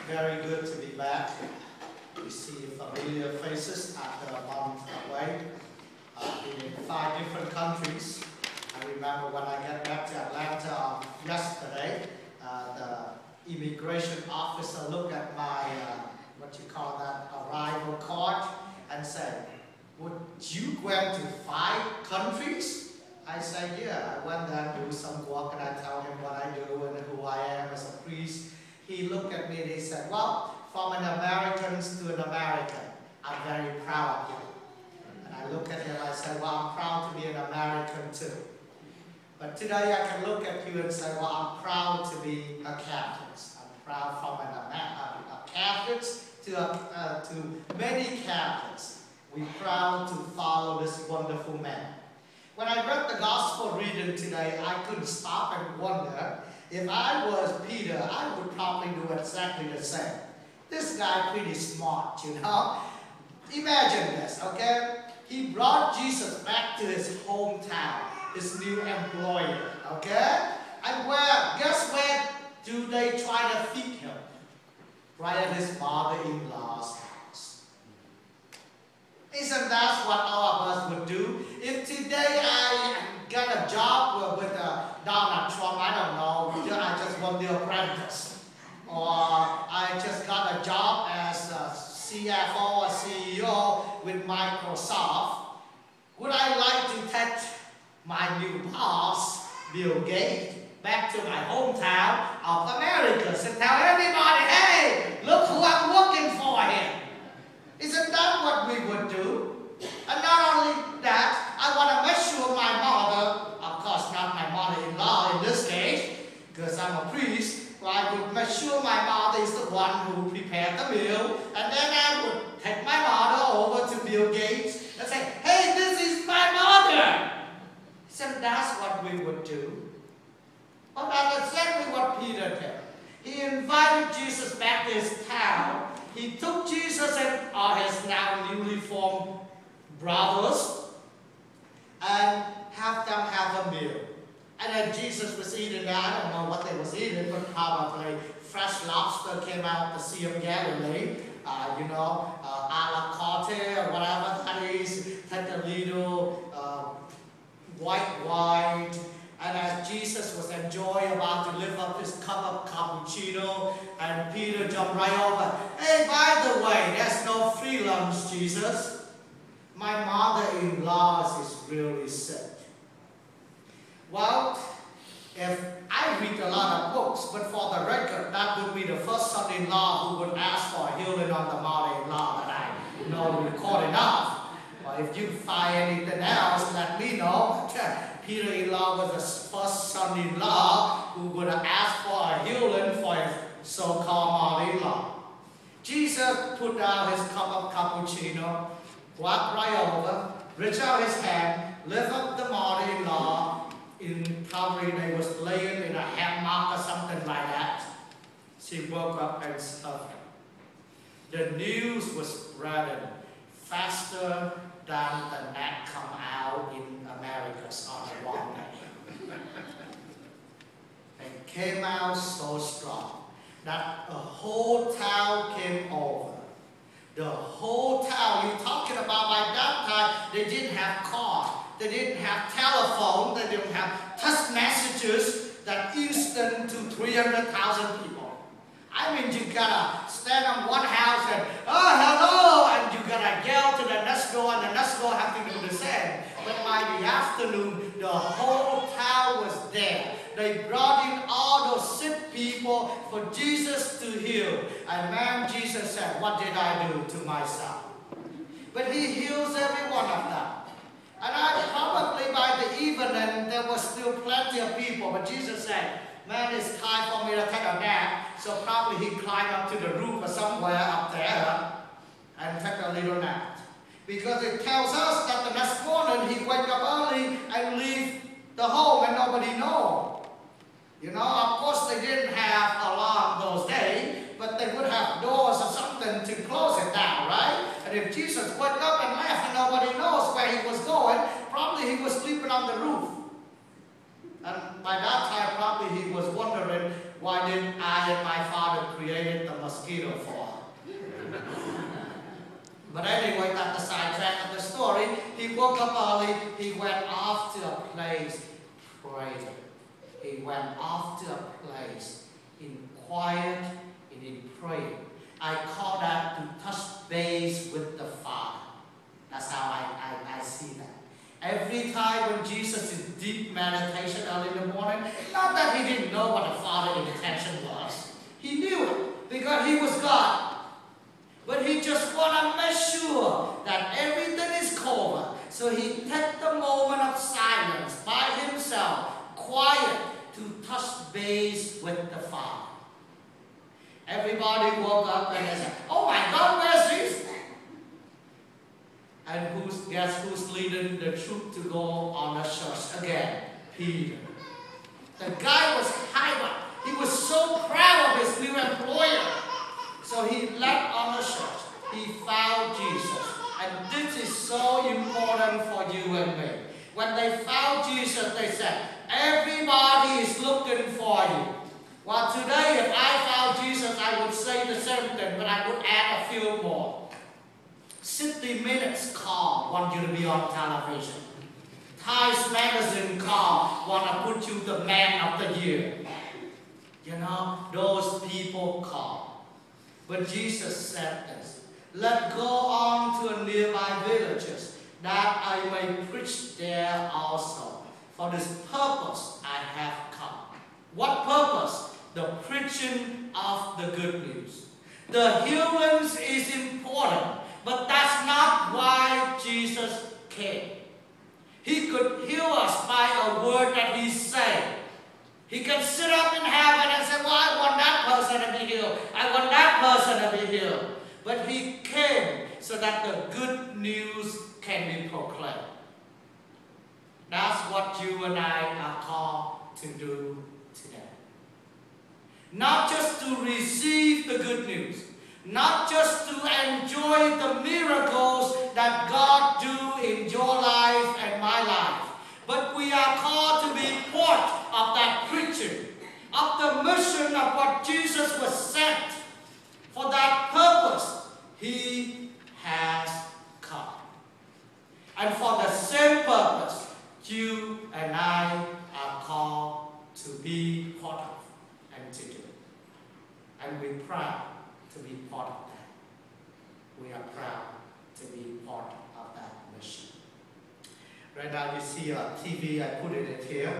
Very good to be back. We see familiar faces after a month away. Been in 5 different countries. I remember when I got back to Atlanta yesterday, the immigration officer looked at my, arrival card and said, "Would you went to 5 countries?" I said, "Yeah, I went there to do some work and I tell him what I do and who I am as a priest." He looked at me and he said, "Well, from an American to an American, I'm very proud of you." And I looked at him and I said, "Well, I'm proud to be an American too." But today I can look at you and say, "Well, I'm proud to be a Catholic. I'm proud from a Catholic to many Catholics. We're proud to follow this wonderful man." When I read the gospel reading today, I couldn't stop and wonder, if I was Peter, I would probably do exactly the same. This guy pretty smart, you know. Imagine this, okay? He brought Jesus back to his hometown, his new employer, okay? And guess where do they try to feed him? Right at his mother-in-law's house. Isn't that what all of us would do? If today I got a job with Donald Trump, I don't know, I just won The Apprentice. Or I just got a job as a CFO or CEO with Microsoft. Would I like to take my new boss, Bill Gates, back to my hometown of America and tell everybody, "Hey, look who I'm working for here"? Isn't that what we would do? And not only that, I want to make sure my mother, of course not my mother-in-law in this case, because I'm a priest, so I would make sure my mother is the one who prepared the meal, and then I would take my mother over to Bill Gates and say, "Hey, this is my mother." So that's what we would do. But that's exactly what Peter did. He invited Jesus back to his town. He took Jesus and his now newly formed brothers and have them have a meal. And then Jesus was eating there. I don't know what they was eating, but probably fresh lobster came out the Sea of Galilee. A la carte or whatever that is. Take a little white wine. And as Jesus was enjoying, about to lift up his cup of cappuccino, and Peter jumped right over. "Hey, by the way, there's no free lunch, Jesus. My mother-in-law is really sick." Well, if I read a lot of books, but for the record, that would be the first son-in-law who would ask for healing on the mother-in-law that I know recorded of. But if you find anything else, let me know. Peter-in-law was the first son-in-law who would have asked for a healing for his so-called mother-in-law. Jesus put down his cup of cappuccino, walked right over, reached out his hand, lift up the mother-in-law. Probably they was laying in a hammock or something like that. She woke up and suffered. The news was spreading faster than the net come out in Americas on one day. And came out so strong that the whole town came over. The whole town, you're talking about by that time, they didn't have cars, they didn't have telephone, they didn't have text messages that instant to 300,000 people. I mean, you gotta stand on one house and, "Oh, hello," and you gotta yell to the next door, and the next door have to do the same. But by the afternoon, the whole town was there. They brought in all those sick people for Jesus to heal. And man, Jesus said, "What did I do to myself?" But he heals every one of them. And probably by the evening, there was still plenty of people. But Jesus said, "Man, it's time for me to take a nap." So probably he climbed up to the roof or somewhere up there and took a little nap. Because it tells us that the next morning he wake up early and leave the home and nobody know. Of course they didn't have alarm those days, but they would have doors or something to close it down, right? And if Jesus wake up and left and nobody knows where he was going, probably he was sleeping on the roof. And by that time, probably he was wondering, Why didn't I and my father created the mosquito for? But anyway, that's the sidetrack of the story. He woke up early. He went off to a place praying. He went off to a place in quiet and in prayer. I call that to touch base with the Father. That's how I see that. Every time when Jesus is deep meditation early in the morning, not that he didn't know what the Father's intention was. He knew it because he was God. But he just want to make sure that everything is covered. So he took the moment of silence by himself, quiet, to touch base with the Father. Everybody woke up and they said, "Oh my God, where's Jesus?" And guess who's leading the troop to go on the church again? Peter. The guy was hyper. He was so proud of his new employer. So he left on the church. He found Jesus. And this is so important for you and me. When they found Jesus, they said, "Everybody is looking for you." Well, today, if I found Jesus, I would say the same thing, but I would add a few more. 60 Minutes call, want you to be on television. Times Magazine call, want to put you the man of the year. You know, those people call. But Jesus said this, "Let go on to nearby villages, that I may preach there also. For this purpose I have come." What purpose? The preaching of the good news. The healings is important, but that's not why Jesus came. He could heal us by a word that he said. He can sit up in heaven and say, "Well, I want that person to be healed. I want that person to be healed." But he came so that the good news can be proclaimed. That's what you and I are called to do today. Not just to receive the good news, not just to enjoy the miracles that God do in your life and my life, but we are called to be part of that preaching, of the mission of what Jesus was sent. For that purpose, he has come. And for the same purpose, you and I are called to be part of and to do. And we're proud to be part of that. We are proud to be part of that mission. Right now you see a TV, I put it in here.